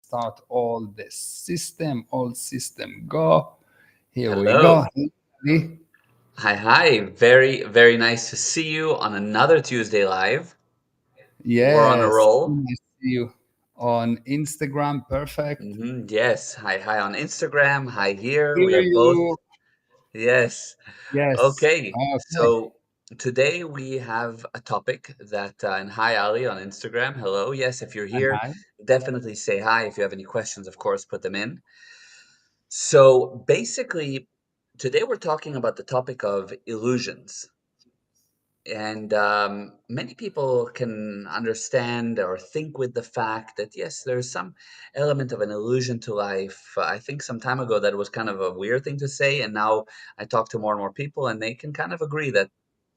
start all the system, all system go. Here we Hello. go. Hey, Hi, hi. Very, very nice to see you on another Tuesday live. We're on a yes, roll. nice to see you on Instagram. Perfect. Yes. Hi, hi on Instagram. Hi here. We Hear have both. you. Yes. Yes. Okay. Okay. So today we have a topic that, and hi, Ali on Instagram. Hello. Yes, if you're Hi, here, hi. definitely say hi. If you have any questions, of course, put them in. So basically, today we're talking about the topic of illusions. And many people can understand or think with the fact that yes, there's some element of an illusion to life. I think some time ago that was kind of a weird thing to say, and now I talk to more and more people, and they can kind of agree that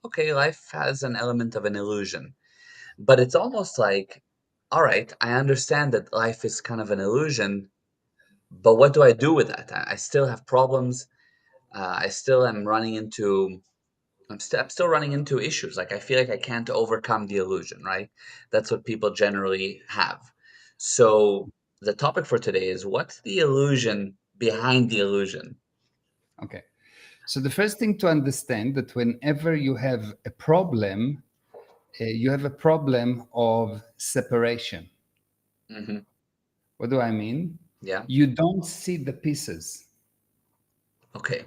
okay, life has an element of an illusion. But it's almost like, all right, I understand that life is kind of an illusion, but what do I do with that? I still have problems. I still am running into I'm still running into issues. Like I feel like I can't overcome the illusion, right? That's what people generally have. So the topic for today is what's the illusion behind the illusion? Okay. So the first thing to understand that whenever you have a problem, you have a problem of separation. Hmm. What do I mean? Yeah. You don't see the pieces. Okay.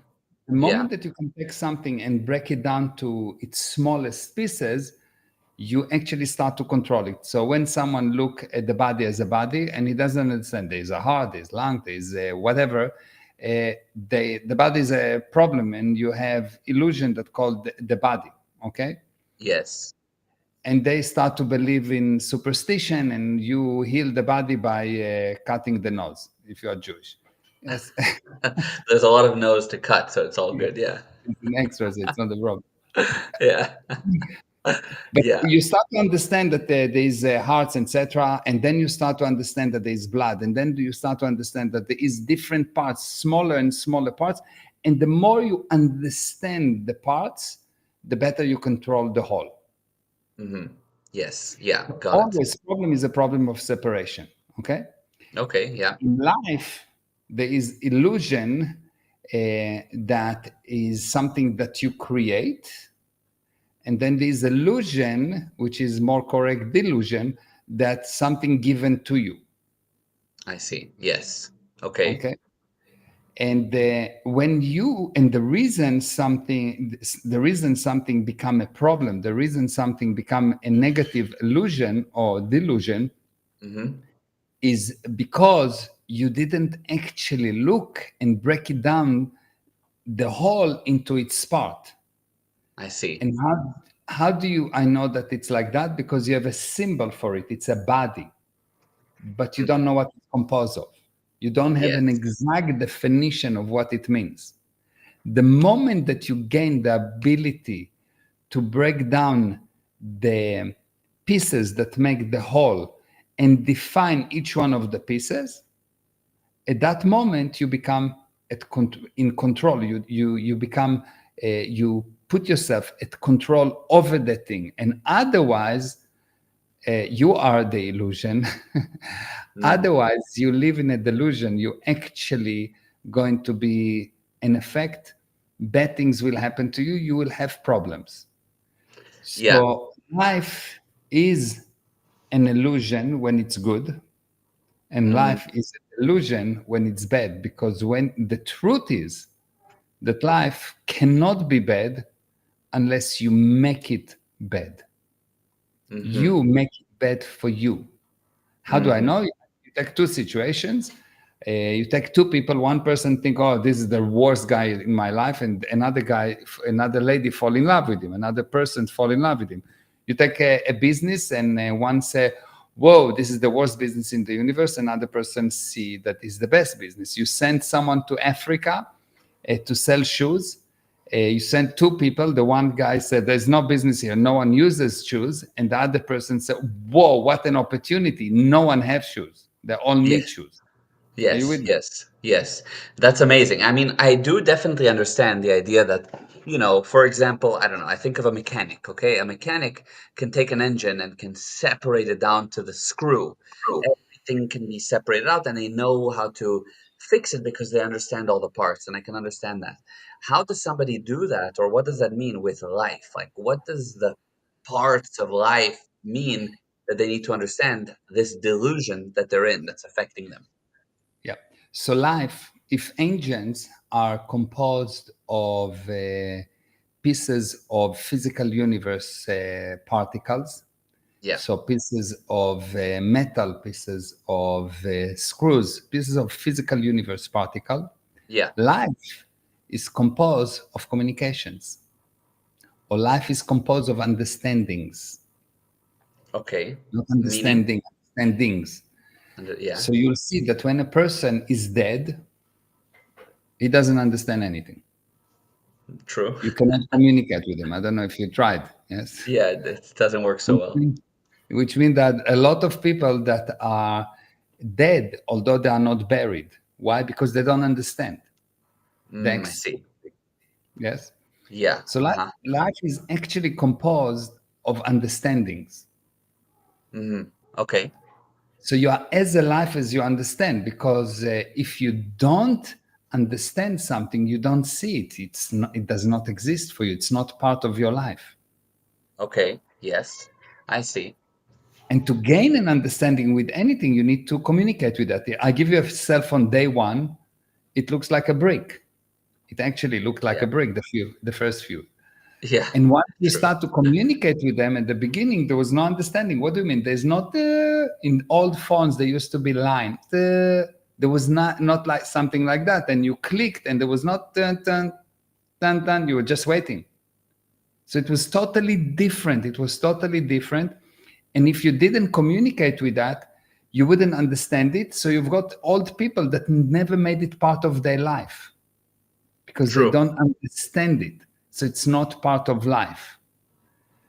The Yeah. moment that you can take something and break it down to its smallest pieces, you actually start to control it. So when someone look at the body as a body and he doesn't understand there's a heart, there's lung, there's whatever, the body is a problem, and you have illusion that called the body. Okay, Yes. and they start to believe in superstition, and you heal the body by cutting the nose if you are Jewish. Yes, There's a lot of no's to cut, so it's all yes, good. Yeah. it's an extra. It's not a problem. Yeah. But Yeah. you start to understand that there is hearts, etc., and then you start to understand that there is blood, and then you start to understand that there is different parts, smaller and smaller parts, and the more you understand the parts, the better you control the whole. Hmm. Yes. Yeah. Got it. Always, problem is a problem of separation. Okay, Okay. Yeah. in life there is illusion that is something that you create, and then there is illusion, which is more correct, delusion, that something given to you. I see. Yes. Okay. Okay. And when you and the reason something become a problem, the reason something become a negative illusion or delusion, Hmm. is because you didn't actually look and break it down the whole into its part. I see. And how do you I know that it's like that? Because you have a symbol for it. It's a body, but you Mm. don't know what it's composed of. You don't have an Yes. exact definition of what it means. The moment that you gain the ability to break down the pieces that make the whole and define each one of the pieces, at that moment you become in control. You become you put yourself at control over the thing, and otherwise you are the illusion. Mm. Otherwise, you live in a delusion. You actually going to be in effect. Bad things will happen to you. You will have problems. Yeah. So life is an illusion when it's good, and Mm. life is an illusion when it's bad. Because when the truth is that life cannot be bad unless you make it bad. Hmm. You make it bad for you. How do I Hmm. know? You take two situations. You take two people. One person think, "Oh, this is the worst guy in my life," and another guy, another lady, fall in love with him. Another person fall in love with him. You take a business, and one say, "Whoa, this is the worst business in the universe." Another person see that is the best business. You send someone to Africa to sell shoes. You sent two people. The one guy said, "There's no business here. No one uses shoes." And the other person said, "Whoa, what an opportunity. No one has shoes. They all need Yes. shoes." Are you Yes, with me? yes, yes. That's amazing. I mean, I do definitely understand the idea that, for example, I don't know, I think of a mechanic, okay? A mechanic can take an engine and can separate it down to the screw. everything can be separated out and they know how to fix it because they understand all the parts, and I can understand that. How does somebody do that, or what does that mean with life? Like, what does the parts of life mean that they need to understand this delusion that they're in that's affecting them? Yeah. So life, if engines are composed of pieces of physical universe particles, Yeah, so pieces of metal, pieces of screws, pieces of physical universe particle, yeah, life is composed of communications, or life is composed of understandings, okay. not Meaning, understandings. yeah, So you'll see that when a person is dead, he doesn't understand anything. true. You cannot communicate with him. I don't know if you tried. Yes. Yeah, it doesn't work so well. Which means that a lot of people that are dead, although they are not buried. Why? Because they don't understand. I see. Yes. Yeah, So uh-huh. life is actually composed of understandings. Okay, So you are as alive as you understand, because if you don't understand something, you don't see it. It does not exist for you. It's not part of your life. okay, yes, I see. And to gain an understanding with anything, you need to communicate with that. I give you a cell phone day one, it looks like a brick. It actually looked like Yeah, a brick, the first few. yeah, And once you true. start to communicate with them, at the beginning, there was no understanding. What do you mean? There's not, in old phones, there used to be line. There was not like something like that. And you clicked and there was not dun, dun, dun, dun. You were just waiting. So it was totally different. It was totally different. And if you didn't communicate with that, you wouldn't understand it. So you've got old people that never made it part of their life because they True. don't understand it. So it's not part of life.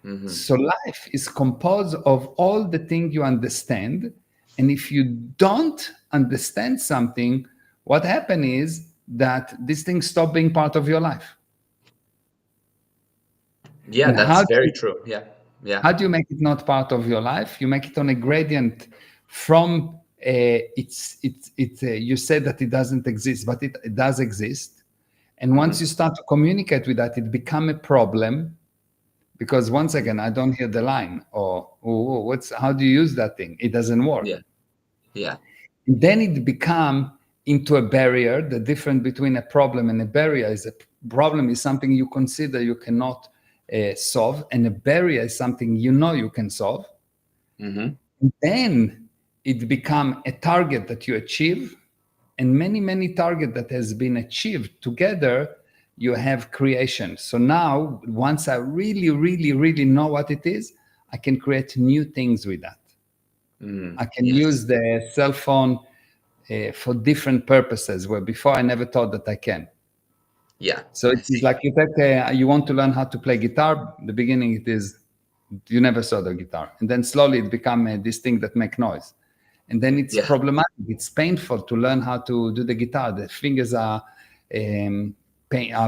Hmm. So life is composed of all the things you understand. And if you don't understand something, what happens is that these things stop being part of your life. Yeah, And that's very true. Yeah, yeah. how do you make it not part of your life? You make it on a gradient from you said that it doesn't exist, but it does exist. And once you start to communicate with that, it become a problem, because once again, I don't hear the line, or how do you use that thing? It doesn't work. Yeah, yeah. Then it become into a barrier. The difference between a problem and a barrier is a problem is something you consider you cannot solve, and a barrier is something you know you can solve. Hmm. And then it become a target that you achieve, and many target that has been achieved together, you have creation. So now, once I really know what it is, I can create new things with that. I can Yes. use the cell phone for different purposes, where before I never thought that I can. Yeah, So I it's see. like you want to learn how to play guitar. The beginning, it is you never saw the guitar, and then slowly it become this thing that make noise, and then it's Yeah. problematic. It's painful to learn how to do the guitar. The fingers are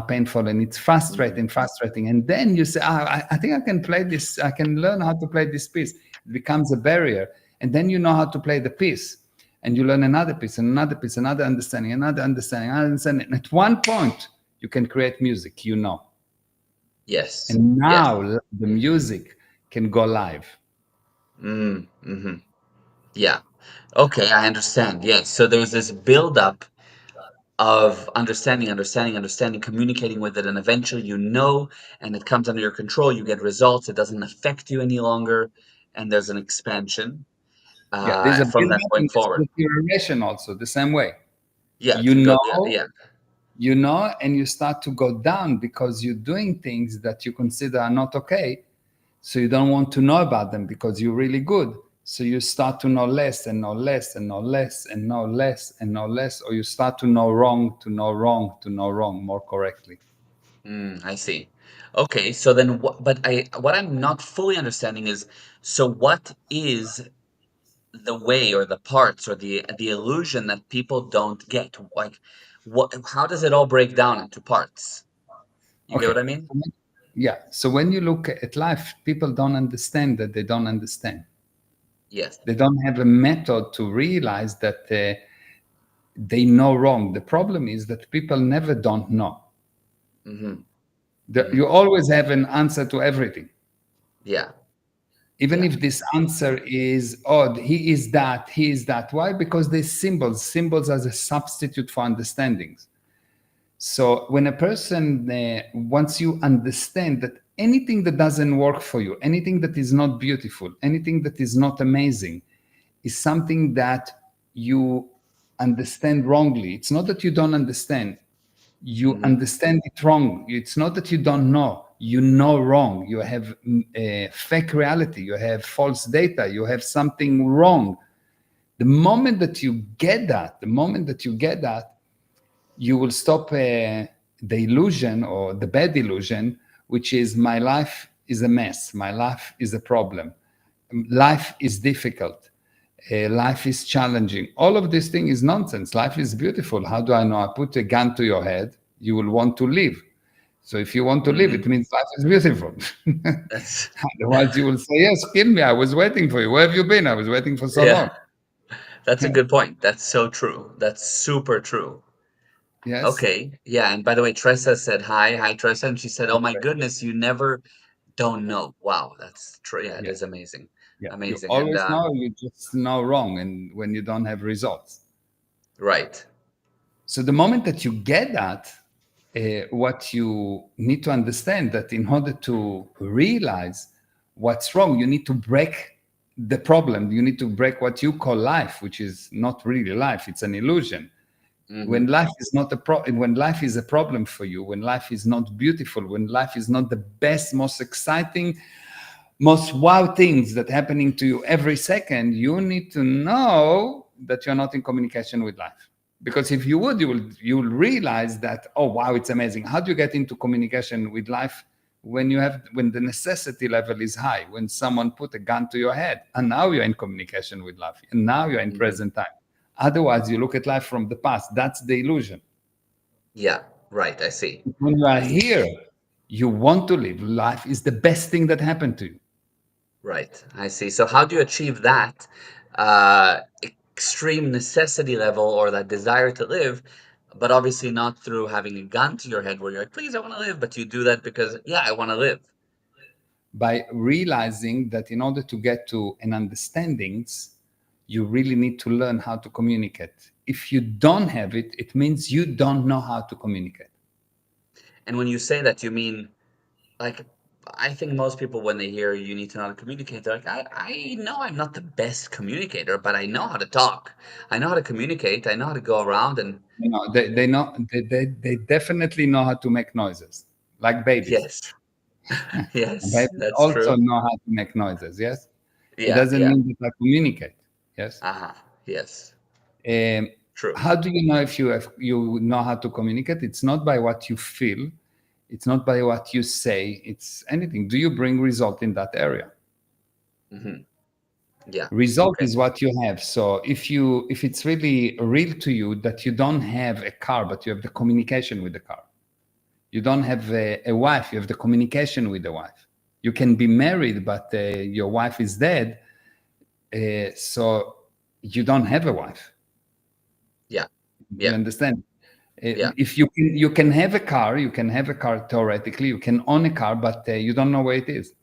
painful, and it's frustrating. And then you say, I think I can play this. I can learn how to play this piece. It becomes a barrier, and then you know how to play the piece, and you learn another piece and another piece, another understanding, another understanding, another understanding. And at one point, you can create music. Yes. And Yes. now the music can go live. Mm-hmm. Yeah. Okay, I understand. Yes. So there's this buildup of understanding, communicating with it, and eventually and it comes under your control, you get results, it doesn't affect you any longer, and there's an expansion Yeah, there's a from that build-up point and there's forward. deterioration also, the same way. Yeah, it You can go, yeah, know, yeah. and you start to go down because you're doing things that you consider are not okay. So you don't want to know about them because you're really good. So you start to know less and know less and know less and know less and know less, or you start to know wrong, to know wrong, to know wrong more correctly. I see. Okay, so then what I'm not fully understanding is, so what is the way or the parts or the illusion that people don't get? Like, how does it all break down into parts? You get what Okay. I mean? Yeah. So when you look at life, people don't understand that they don't understand. Yes. They don't have a method to realize that they know wrong. The problem is that people never don't know. Mm-hmm. You always have an answer to everything. Yeah. Even Yeah. if this answer is, oh, he is that, he is that. Why? Because there's symbols as a substitute for understandings. So when a person, once you understand that anything that doesn't work for you, anything that is not beautiful, anything that is not amazing, is something that you understand wrongly. It's not that you don't understand. You Mm-hmm. understand it wrong. It's not that you don't know. You know wrong. You have a fake reality. You have false data. You have something wrong. The moment that you get that, you will stop the illusion or the bad illusion, which is my life is a mess. My life is a problem. Life is difficult. Life is challenging. All of this thing is nonsense. Life is beautiful. How do I know? I put a gun to your head. You will want to live. So if you want to live, Mm-hmm. it means life is beautiful. That's Otherwise, you will say, yes, kill me. I was waiting for you. Where have you been? I was waiting for so yeah. long. That's a good point. That's so true. That's super true. Yes. Okay. Yeah. And by the way, Tressa said hi. Hi, Tressa. And she said, "Oh my goodness, you never don't know." Wow, that's true. Yeah, it Yeah. is amazing. Yeah. You Amazing. And always know, you just know wrong and when you don't have results. right. So the moment that you get that, what you need to understand that in order to realize what's wrong, you need to break the problem. You need to break what you call life, which is not really life. It's an illusion. Mm-hmm. When life is not a problem, when life is a problem for you, when life is not beautiful, when life is not the best, most exciting, most wow things that happening to you every second, you need to know that you're not in communication with life. Because if you would, you will realize that, oh wow, it's amazing. How do you get into communication with life when when the necessity level is high, when someone put a gun to your head, and now you're in communication with life, and now you're in Mm-hmm. present time. Otherwise, you look at life from the past. That's the illusion. Yeah. Right. I see. When you are I see. here, you want to live. Life is the best thing that happened to you. Right. I see. So how do you achieve that extreme necessity level or that desire to live, but obviously not through having a gun to your head where you're like, please, I want to live, but you do that because, yeah, I want to live. By realizing that in order to get to an understandings, you really need to learn how to communicate. If you don't have it, it means you don't know how to communicate. And when you say that, you mean like I think most people when they hear you need to know how to communicate, they're like, I know I'm not the best communicator, but I know how to talk. I know how to communicate. I know how to go around and You know, they know they definitely know how to make noises, like babies. yes, yes, Babies that's also true. know how to make noises. Yes, it Yeah, doesn't yeah. mean that I communicate. Yes. Uh-huh. Yes. Um, True. how do you know if you know how to communicate? It's not by what you feel. It's not by what you say. It's anything. Do you bring result in that area? Hmm. Yeah. Result Okay. is what you have. So if it's really real to you that you don't have a car, but you have the communication with the car. You don't have a wife. You have the communication with the wife. You can be married, but your wife is dead. So you don't have a wife. Yeah. You Yeah. understand? Yeah. If you can have a car, you can have a car theoretically. You can own a car, but you don't know where it is.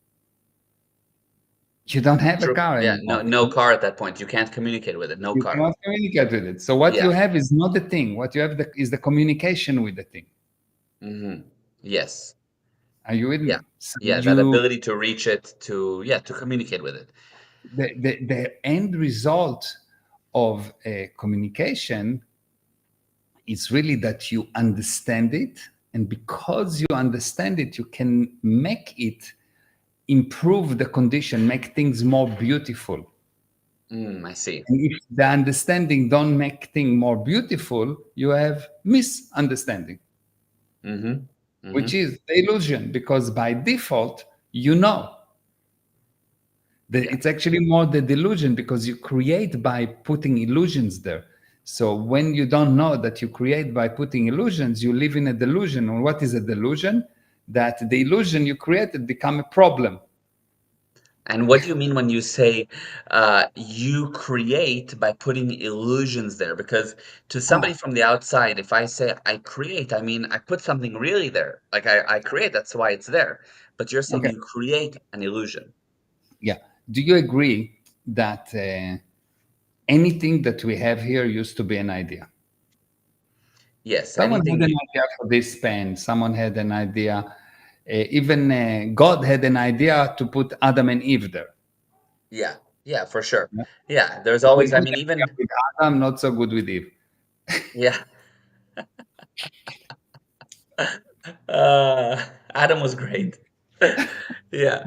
You don't have a True. car Yeah. No, anymore. no car at that point. You can't communicate with it. No You car. cannot communicate with it. So what you Yeah. have is not the thing. What you have is the communication with the thing. Hmm. Yes. Are you with Yeah. me? So Yeah. That ability to reach it, to yeah, to communicate with it. the end result of communication is really that you understand it, and because you understand it, you can make it improve the condition, make things more beautiful. Mm, I see. And if the understanding don't make things more beautiful, you have misunderstanding, Hmm. which Hmm. is the illusion, because by default, you know. Yeah. It's actually more the delusion because you create by putting illusions there. So when you don't know that you create by putting illusions, you live in a delusion. And what is a delusion? That the illusion you created become a problem. And what do you mean when you say you create by putting illusions there? Because to somebody Ah, from the outside, if I say I create, I mean I put something really there. Like I create, that's why it's there. But you're saying okay. you create an illusion. Yeah. Do you agree that anything that we have here used to be an idea? Yes, Someone had anything. an idea for this pen. Someone had an idea. Even God had an idea to put Adam and Eve there. Yeah, yeah, for sure. Yeah. Yeah, there's He had always, a I good mean, idea even, with Adam, not so good with Eve. yeah. Uh, Adam was great. Yeah.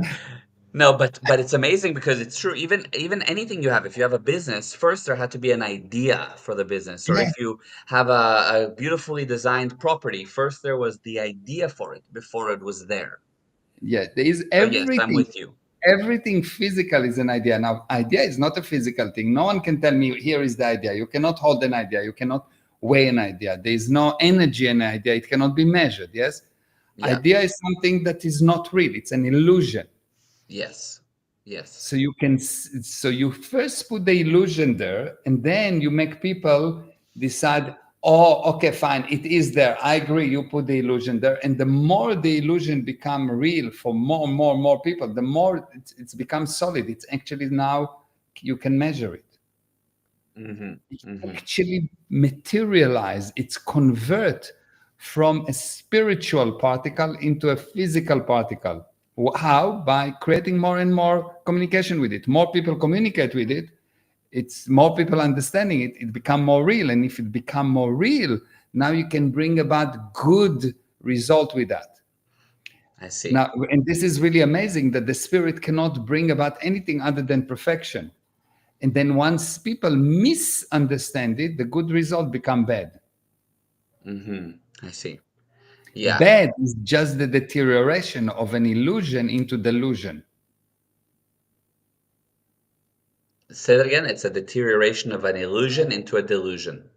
No, but it's amazing because it's true. Even anything you have, if you have a business, first there had to be an idea for the business. Or Yeah. if you have a beautifully designed property, first there was the idea for it before it was there. Yeah. There is So yes, I'm everything. with you. Everything physical is an idea. Now, idea is not a physical thing. No one can tell me, here is the idea. You cannot hold an idea. You cannot weigh an idea. There is no energy in an idea. It cannot be measured. Yes. Yeah. Idea is something that is not real. It's an illusion. Yes. Yes. So you can, so you first put the illusion there, and then you make people decide, oh, okay, fine, it is there. I agree. You put the illusion there, and the more the illusion become real for more and more and more people, the more it's become solid. It's actually now you can measure it. Mm-hmm. It Mm-hmm. actually materialize. It's convert from a spiritual particle into a physical particle. How? By creating more and more communication with it. More people communicate with it. It's more people understanding it. It become more real. And if it become more real, now you can bring about good result with that. I see. Now, and this is really amazing that the spirit cannot bring about anything other than perfection. And then once people misunderstand it, the good result become bad. Mm-hmm. I see. Yeah. Bad is just the deterioration of an illusion into delusion. Say that again. It's a deterioration of an illusion into a delusion.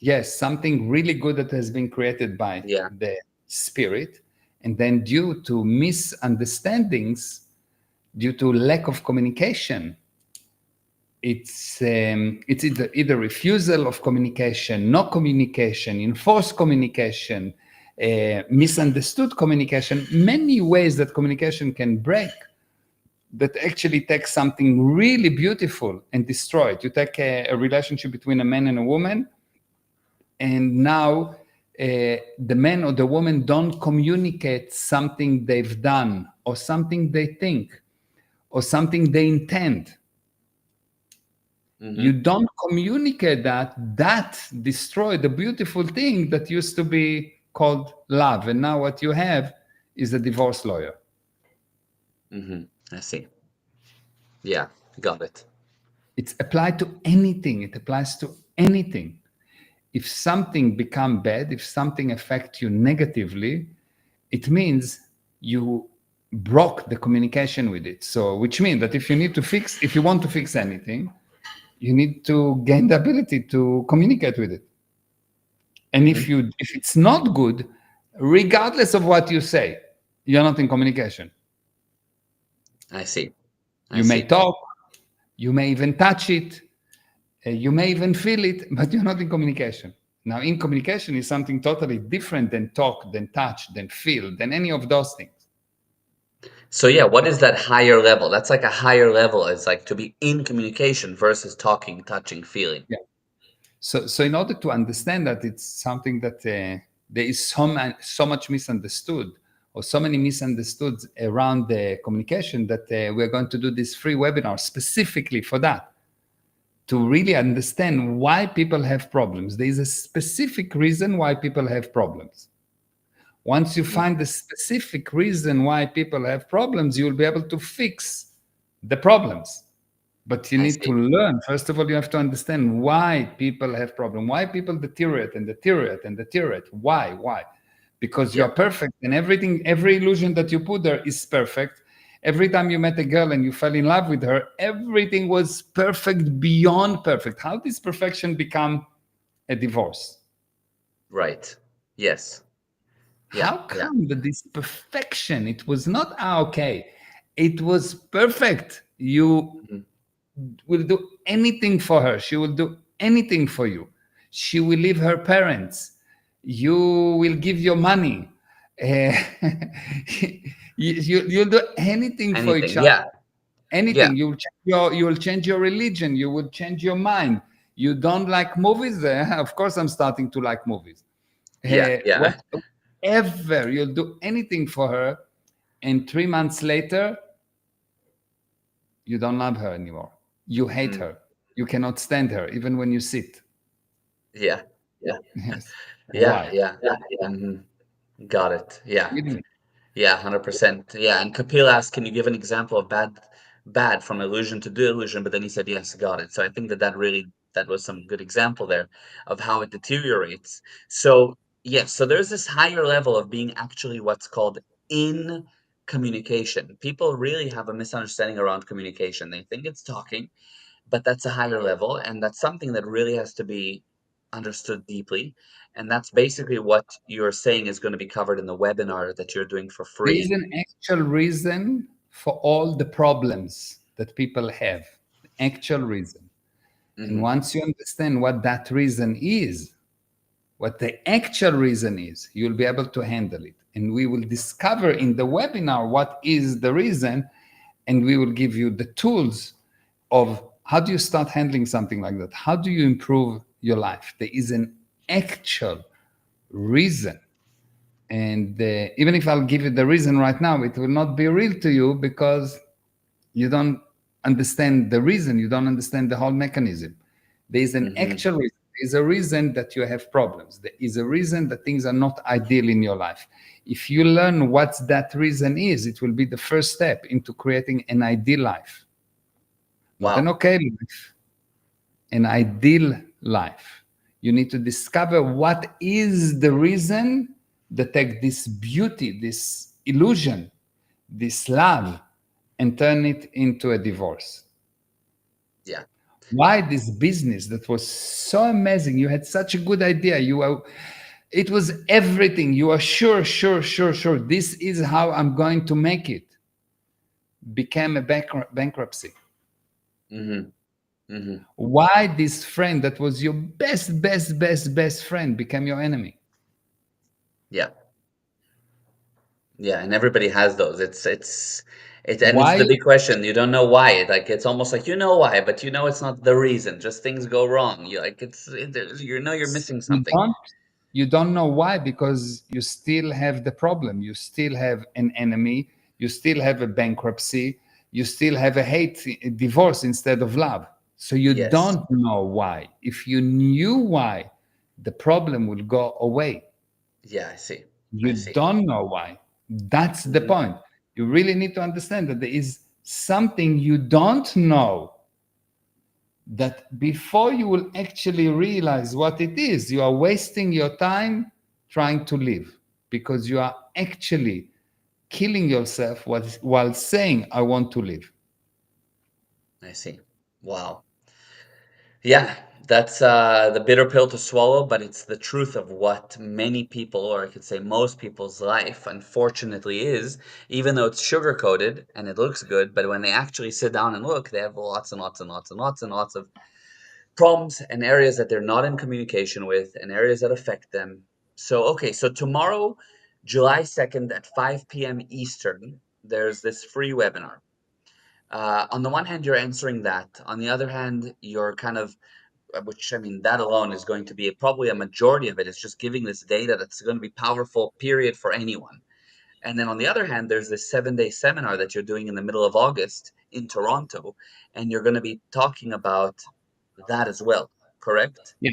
Yes, something really good that has been created by Yeah. the spirit, and then due to misunderstandings, due to lack of communication, it's either refusal of communication, no communication, enforced communication, misunderstood communication, many ways that communication can break, that actually take something really beautiful and destroy it. You take a relationship between a man and a woman, and now the man or the woman don't communicate something they've done or something they think or something they intend. Mm-hmm. You don't communicate that destroy the beautiful thing that used to be called love, and now what you have is a divorce lawyer. Mm-hmm. I see. Yeah. Got it. It's applied to anything. It applies to anything. If something become bad, if something affects you negatively, it means you broke the communication with it. So which means that if you want to fix anything, you need to gain the ability to communicate with it. And Mm-hmm. if it's not good, regardless of what you say, you're not in communication. I see. I You may see. talk, you may even touch it, you may even feel it, but you're not in communication. Now, in communication is something totally different than talk, than touch, than feel, than any of those things. So yeah, what is that higher level? That's like a higher level. It's like to be in communication versus talking, touching, feeling. Yeah. So in order to understand that, it's something that there is so much misunderstood, or so many misunderstood around the communication, that we're going to do this free webinar specifically for that, to really understand why people have problems. There is a specific reason why people have problems. Once you Mm, find the specific reason why people have problems, you'll be able to fix the problems. But you I need to see. learn. First of all, you have to understand why people have problems, why people deteriorate and deteriorate and deteriorate. Why? Because Yeah. you're perfect, and everything, every illusion that you put there is perfect. Every time you met a girl and you fell in love with her, everything was perfect beyond perfect. How does perfection become a divorce? Right. Yes. Yeah. How Yeah. come that this perfection, it was not okay, It was perfect. You Mhm. will do anything for her. She will do anything for you. She will leave her parents. You will give your money. Uh, you'll do anything for each Anything. other. Yeah. Yeah. Anything. You will change your religion. You will change your mind. You don't like movies? Of course, I'm starting to like movies. Yeah. Yeah. Whatever. You'll do anything for her. And 3 months later, you don't love her anymore. You hate Mm. her. You cannot stand her, even when you sit. Yeah. Yeah. Yes. Yeah. Why? Yeah. Hmm. Got it. Yeah. Really? Yeah. 100%. Yeah. And Kapil asked, can you give an example of bad from illusion to delusion? But then he said, yes, got it. So I think that was some good example there of how it deteriorates. So yes, so there's this higher level of being actually what's called in communication. People really have a misunderstanding around communication. They think it's talking, but that's a higher level, and that's something that really has to be understood deeply. And that's basically what you're saying is going to be covered in the webinar that you're doing for There is free. an actual reason for all the problems that people have. Actual reason. And Hmm. once you understand what that reason is, what the actual reason is, you'll be able to handle it. And we will discover in the webinar what is the reason, and we will give you the tools of how do you start handling something like that? How do you improve your life? There is an actual reason. And even if I'll give you the reason right now, it will not be real to you because you don't understand the reason, you don't understand the whole mechanism. There is an Hmm. actual reason. There is a reason that you have problems. There is a reason that things are not ideal in your life. If you learn what that reason is, it will be the first step into creating an ideal life. Not an Wow. okay life, an ideal life. You need to discover what is the reason that take this beauty, this illusion, this love, and turn it into a divorce. Yeah. Why this business that was so amazing? You had such a good idea. It was everything. You are sure. This is how I'm going to make it. Became a bankruptcy. Hmm. Hmm. Why this friend that was your best friend became your enemy? Yeah. Yeah, and everybody has those. And it's Why the big question. You don't know why. Like it's almost like you know why, but you know it's not the reason. Just things go wrong. You like you know you're missing you something. don't you don't know why? Because you still have the problem. You still have an enemy. You still have a bankruptcy. You still have a divorce instead of love. So you Yes. don't know why. If you knew why, the problem will go away. Yeah, I see. I You see. don't know why. That's the Hmm. point. You really need to understand that there is something you don't know, that before you will actually realize what it is, you are wasting your time trying to live, because you are actually killing yourself while saying, I want to live. I see. Wow. Yeah, that's the bitter pill to swallow, but it's the truth of what many people, or I could say most people's life, unfortunately is, even though it's sugar coated and it looks good, but when they actually sit down and look, they have lots and lots and lots and lots and lots of problems and areas that they're not in communication with and areas that affect them. So, okay, so tomorrow, July 2nd at 5 p.m. Eastern, there's this free webinar. On the one hand, you're answering that. On the other hand, you're kind of which I mean, that alone is going to be probably a majority of it is just giving this data that's going to be powerful, period, for anyone. And then on the other hand, there's this 7-day seminar that you're doing in the middle of August in Toronto, and you're going to be talking about that as well, correct? Yeah.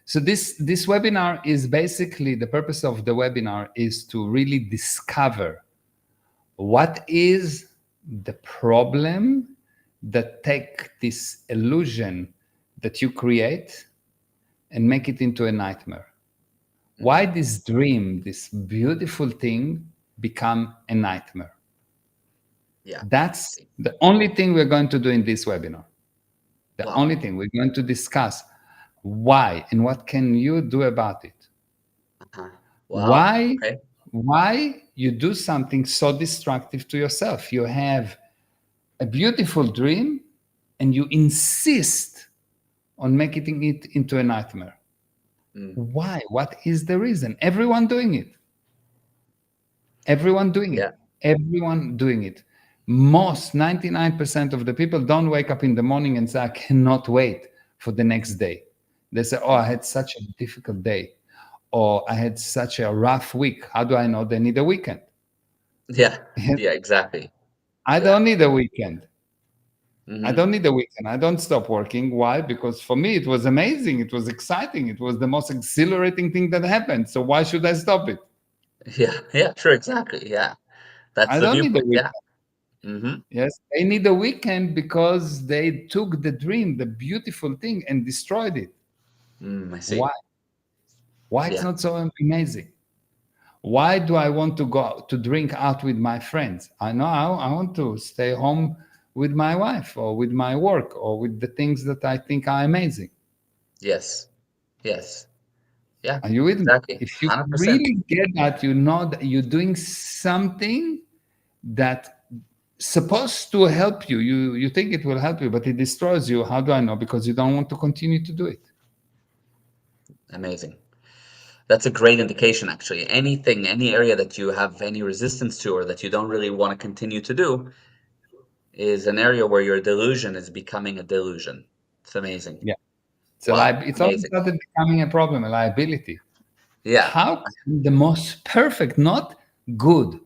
So this webinar is basically, the purpose of the webinar is to really discover what is the problem that take this illusion that you create and make it into a nightmare. Why Hmm. this dream, this beautiful thing, become a nightmare? Yeah. That's the only thing we're going to do in this webinar. The Wow. only thing we're going to discuss, why and what can you do about it. Uh-huh. Wow. Why Okay. why you do something so destructive to yourself. You have a beautiful dream and you insist on making it into a nightmare. Why? What is the reason? Everyone doing it. Everyone doing Yeah. it. Everyone doing it. Most 99% of the people don't wake up in the morning and say, I cannot wait for the next day. They say, oh, I had such a difficult day, or I had such a rough week. How do I know they need a weekend? Yeah. Yeah, exactly. I Yeah. don't need a weekend. I Hmm. don't need a weekend. I don't stop working. Why? Because for me, it was amazing. It was exciting. It was the most exhilarating thing that happened. So why should I stop it? Yeah. Yeah, sure, exactly. Yeah. That's I the don't need a viewpoint. weekend. Yeah. Hmm. Yes, they need a weekend because they took the dream, the beautiful thing, and destroyed it. I see. Why? Why it's Yeah. not so amazing? Why do I want to go out to drink out with my friends? I know I want to stay home with my wife or with my work or with the things that I think are amazing. Yes. Yes. Yeah, Are you with me? exactly. If you 100%. really get that, you know that you're doing something that supposed to help you. You think it will help you, but it destroys you. How do I know? Because you don't want to continue to do it. Amazing. That's a great indication, actually. Anything, any area that you have any resistance to or that you don't really want to continue to do is an area where your delusion is becoming a delusion. It's amazing. Yeah. Wow, It's all amazing. started becoming a problem, a liability. Yeah. How can the most perfect, not good,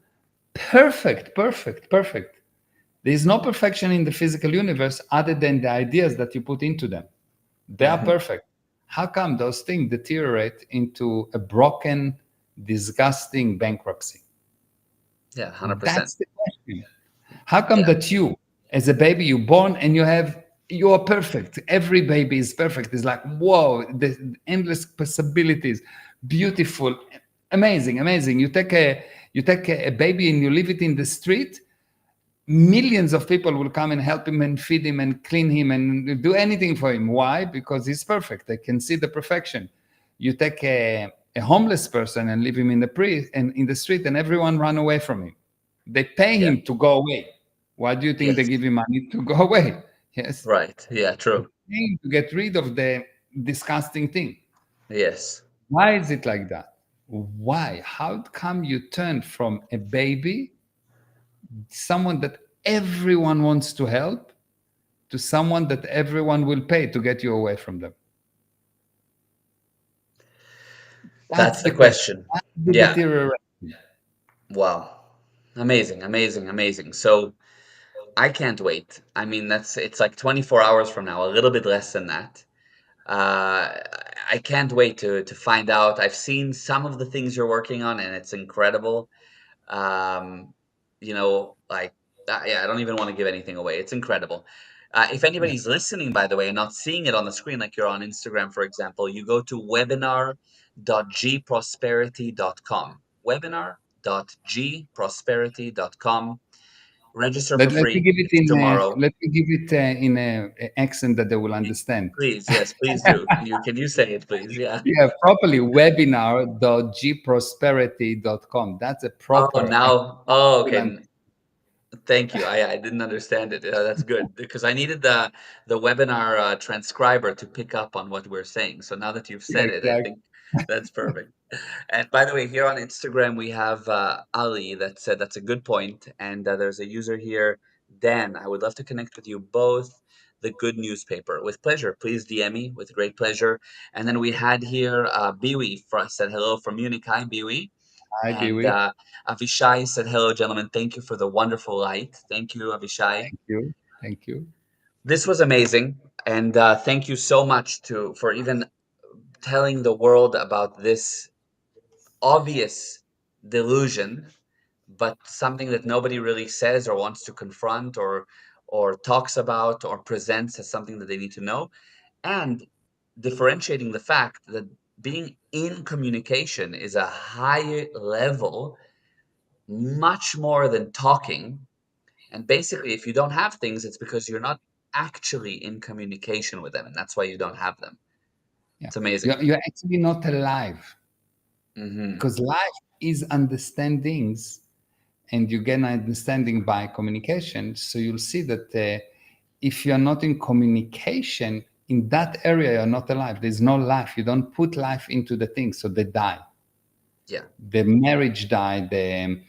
perfect. There is no perfection in the physical universe other than the ideas that you put into them. They are Hmm. perfect. How come those things deteriorate into a broken, disgusting bankruptcy? Yeah, 100%. That's the question. How come Yeah. that you, as a baby, you born and you are perfect. Every baby is perfect. It's like, whoa, the endless possibilities, beautiful, amazing. You take a baby and you leave it in the street. Millions of people will come and help him and feed him and clean him and do anything for him. Why? Because he's perfect. They can see the perfection. You take a homeless person and leave him in in the street, and everyone run away from him. They pay Yeah. him to go away. Why do you think they Yes. give him money to go away? Yes, Right. Yeah, they true. pay him to get rid of the disgusting thing. Yes. Why is it like that? Why? How come you turn from a baby, someone that everyone wants to help, to someone that everyone will pay to get you away from them? That's That's the the question. question. That's the Yeah. deterioration. Wow. Amazing, amazing, amazing. So I can't wait. I mean, it's like 24 hours from now, a little bit less than that. Uh, I can't wait to find out. I've seen some of the things you're working on, and it's incredible. Um, like yeah, I don't even want to give anything away. It's incredible. If Yeah. anybody's listening, by the way, and not seeing it on the screen, like you're on Instagram, for example, you go to webinar.gprosperity.com. Webinar.gprosperity.com. Register for Let me free. give it It's tomorrow. let me give it in a accent that they will understand. Please, yes, please do. Can you say it, please? Yeah. Yeah, properly webinar.gprosperity.com. That's a Oh, proper now. Oh, okay. accent. Thank you. I didn't understand it. That's good because I needed the webinar transcriber to pick up on what we're saying. So now that you've Yeah, said it, I exactly. think that's perfect. And by the way, here on Instagram we have Ali that said that's a good point. And there's a user here, Dan. I would love to connect with you both. The Good Newspaper with pleasure. Please DM me with great pleasure. And then we had here Biwi said hello from Munich. Hi, Biwi. Hi, And Biwi. Avishai said, hello, gentlemen. Thank you for the wonderful light. Thank you, Avishai. Thank you. Thank you. This was amazing. And thank you so much for even telling the world about this obvious delusion, but something that nobody really says or wants to confront or talks about or presents as something that they need to know. And differentiating the fact that being in communication is a higher level, much more than talking. And basically, if you don't have things, it's because you're not actually in communication with them, and that's why you don't have them. Yeah. It's amazing. You're actually not alive Hmm. because life is understandings and you gain understanding by communication. So you'll see that if you're not in communication, in that area, you're not alive. There's no life. You don't put life into the things, so they die. Yeah. The marriage died, the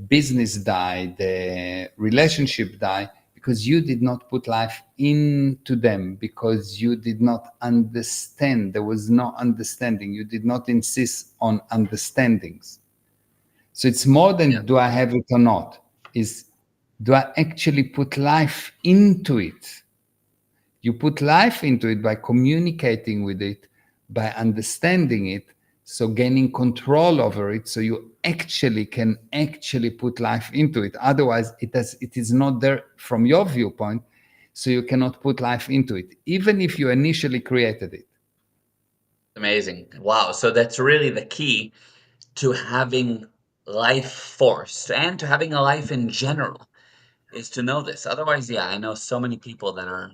business died, the relationship died, because you did not put life into them, because you did not understand. There was no understanding. You did not insist on understandings. So it's more than do I have it or not, is do I actually put life into it? You put life into it by communicating with it, by understanding it, so gaining control over it, so you actually can actually put life into it. Otherwise, it is not there from your viewpoint, so you cannot put life into it, even if you initially created it. Amazing. Wow. So that's really the key to having life force and to having a life in general, is to know this. Otherwise, yeah, I know so many people that are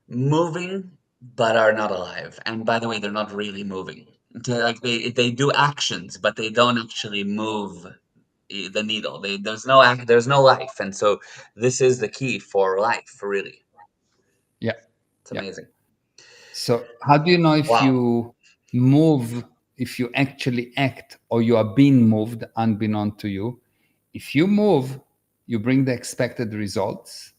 moving but are not alive. And by the way, they're not really moving. Like they do actions, but they don't actually move the needle. There's no life. And so this is the key for life, really. Yeah. It's amazing. So how do you know if Wow. you move, if you actually act, or you are being moved unbeknown to you? If you move, you bring the expected results.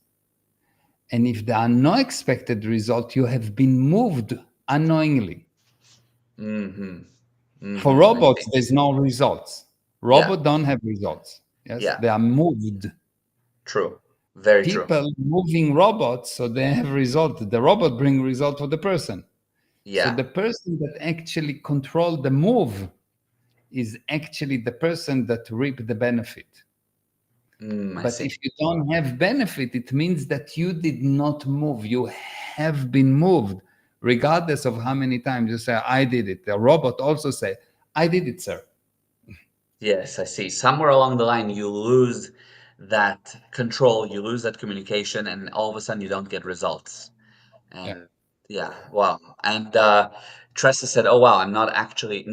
And if there are no expected results, you have been moved unknowingly. For I robots, see. there's no results. Yeah. Robots don't have results. Yes, Yeah. they are moved. True. Very true. People moving robots, so they have result. The robot bring result for the person. So Yeah. the person that actually control the move is actually the person that reap the benefit. I But see. if you don't have benefit, it means that you did not move. You have been moved, regardless of how many times you say, I did it. The robot also say, I did it, sir. Yes, I see. Somewhere along the line, you lose that control, you lose that communication, and all of a sudden you don't get results. Yeah. And yeah, wow. And Tressa said, "Oh wow, I'm not actually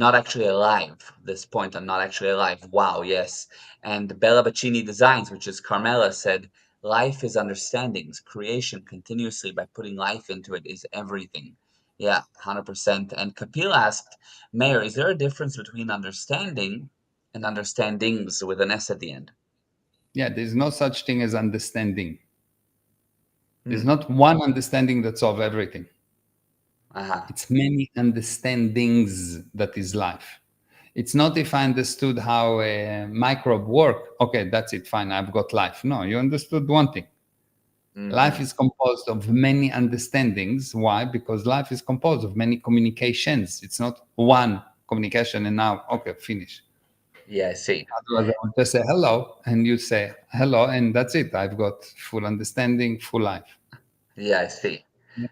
alive. This point, I'm not actually alive. Wow, yes." And Bella Bacini Designs, which is Carmela, said, "Life is understandings. Creation continuously by putting life into it is everything." Yeah, 100%. And Kapil asked, "Mayor, is there a difference between understanding and understandings with an S at the end?" Yeah, there's no such thing as understanding. There's Hmm. not one understanding that solves everything. Aha. It's many understandings that is life. It's not if I understood how a microbe work, okay, that's it, fine, I've got life. No, you understood one thing. Life Mm-hmm. is composed of many understandings. Why? Because life is composed of many communications. It's not one communication and now, okay, finish. Yeah, I see. Otherwise, I would just say hello and you say hello and that's it. I've got full understanding, full life. Yeah, I see.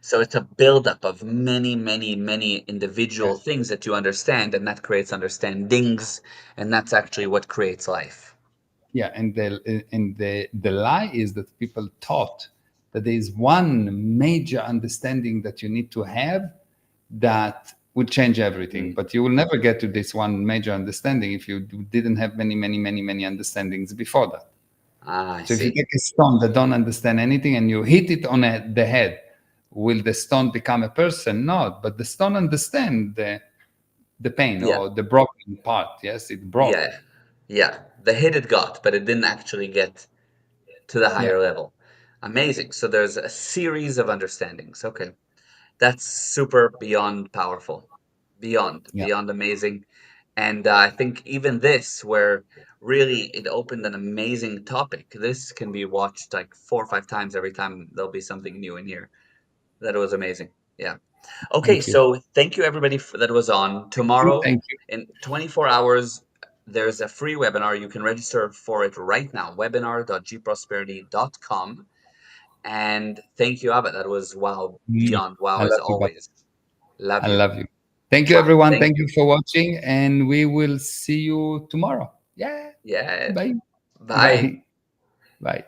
So it's a buildup of many, many, many Yeah. individual things that you understand, and that creates understandings, and that's actually what creates life. Yeah, and the lie is that people thought that there is one major understanding that you need to have that would change everything. Mm. But you will never get to this one major understanding if you didn't have many, many, many, many understandings before that. Ah, I So if you see. take a stone that don't understand anything and you hit it on the head, will the stone become a person? No, but the stone understand the pain Yeah, or the broken part. Yes, it broke. yeah, yeah. The hit it got, but it didn't actually get to the Yeah, higher level. Amazing. So there's a series of understandings. Okay. That's super beyond powerful, yeah. beyond amazing. And I think even this, where really it opened an amazing topic, this can be watched like 4 or 5 times every time there'll be something new in here. That was amazing. Yeah. Okay, Thank you. so thank you everybody that was on. Tomorrow, Thank you. in 24 hours, there's a free webinar. You can register for it right now, webinar.gprosperity.com. And thank you, Abba. That was wow, beyond wow I as love you, buddy. always. Love I you. love you. Thank you, Wow. everyone. Thank Thank you. you for watching, and we will see you tomorrow. Yeah. Yeah. Bye. Bye. Bye. Bye.